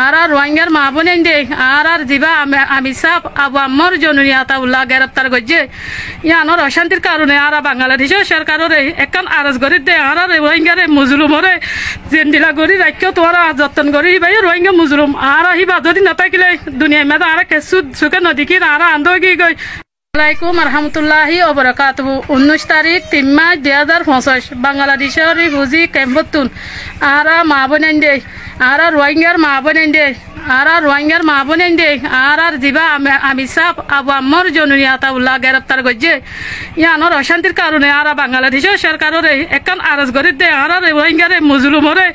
আর রোহিঙ্গার মা বোন দে আর জিবা আমি সাপ আবু আম্মর জনুনি আতাউল্লাহ গ্রেপ্তার করছে ইয়ানোর অশান্তির কারণে আর বাংলাদেশের সরকারের একখান আরজ করি দে আর রোহিঙ্গারে মুজলুমরে জেন্দিলা করি রাখ্য তোরা যত্ন করি ভাই রোহিঙ্গা মুজলুম আর আহিবা যদি না থাকিলে দুনিয়া মেদা আর কেসু সুখে নদী আর আন্দোগী গই আসসালামাইকুম রহমতুল্লাহি ওয়া বারাকাতুহু 19 তারিখ 3 মার্চ 2025 বাংলাদেশের রিফিউজি ক্যাম্পতুন আর মা বোন দে আর রোহিঙ্গার মা বোন দে আর রোহিঙ্গার মা বোন দে আর জিবা আমি সাপ আবু আম্মর জনুনি আতাউল্লাহ গ্রেপ্তার করছে ইয়ানোর অশান্তির কারণে আর বাংলাদেশের সরকারের একখান আরজ করি দে আর রোহিঙ্গারে মুজলুমরে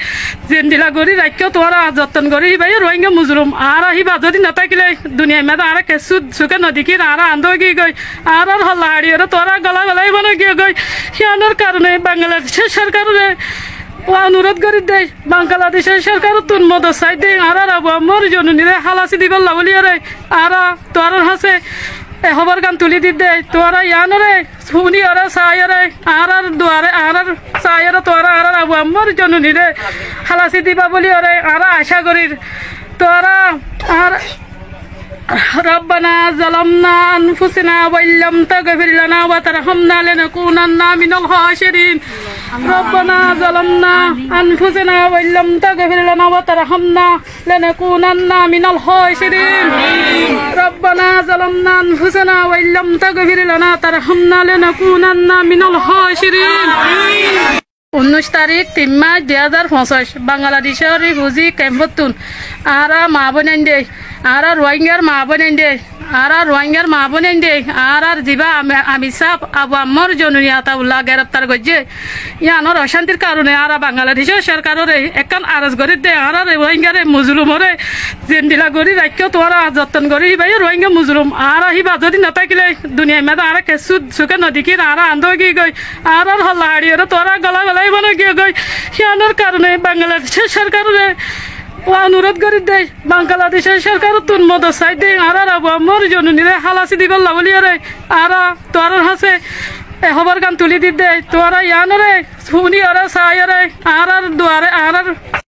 জেন্দিলা করি রাখ্য তোরা যত্ন করি ভাই রোহিঙ্গা মুজলুম আর আহিবা যদি না থাকিলে দুনিয়া মেদা আর কেসু সুখে নদী আর আন্দোগী গই আর হল্লা হাড়িয়ে তোরা গলা গলাই বলে গিয়ে গই ইয়ানোর কারণে বাংলাদেশের সরকারের অনুরোধ করি দে বাংলাদেশের সরকার তুন মদ চাই দে আর আবু আম্মর জনুনিরে হালাসি দিব বলি আর তোর হাসে খবর গান তুলি দি দে তোরা ইয়ানরে শুনি ওরা চাইরে আর দুয়ারে আর চাইরে তোরা আর আবু আম্মর জনুনিরে হালাসি দিবা বলি আর আশা করি তোরা আর ربنا ظلمنا أنفسنا وإن لم تغفر لنا وترحمنا لنكونن من الخاسرين ربنا ظلمنا أنفسنا وإن لم تغفر لنا وترحمنا لنكونن من الخاسرين ربنا ظلمنا أنفسنا وإن لم تغفر لنا وترحمنا لنكونن من الخاسرين 19 তারিখ 3 মার্চ 2025 বাংলাদেশের রিফিউজি ক্যাম্পতুন আর মা বোন দে আর রোহিঙ্গার মা বোন দে আর রোহিঙ্গার মা বোন দে আর জিবা আমি সাপ আবু আম্মর জনুনি আতাউল্লাহ গ্রেপ্তার করছে ইয়ানোর অশান্তির কারণে আর বাংলাদেশের সরকারের একখান আরজ করি দে আর রোহিঙ্গারে মুজলুমরে জেন্দিলা করি রাখ্য তোরা যত্ন করি ভাই রোহিঙ্গা মুজলুম আর আহিবা যদি না থাকিলে দুনিয়া মেদা আর কেসু সুখে নদী আর আন্দোগী গই আর হল্লা হাড়িয়ে তোরা গলা গলাই বলে গিয়ে গই ইয়ানোর কারণে বাংলাদেশের সরকারের অনুরোধ করি দে বাংলাদেশের সরকার তুন মদ চাই দে আর আবু আম্মর জনুনিরে হালাসি দিব বলি আর তোর হাসে খবর গান তুলি দি দে তোরা ইয়ানরে শুনি ওরা চাইরে আর দুয়ারে আর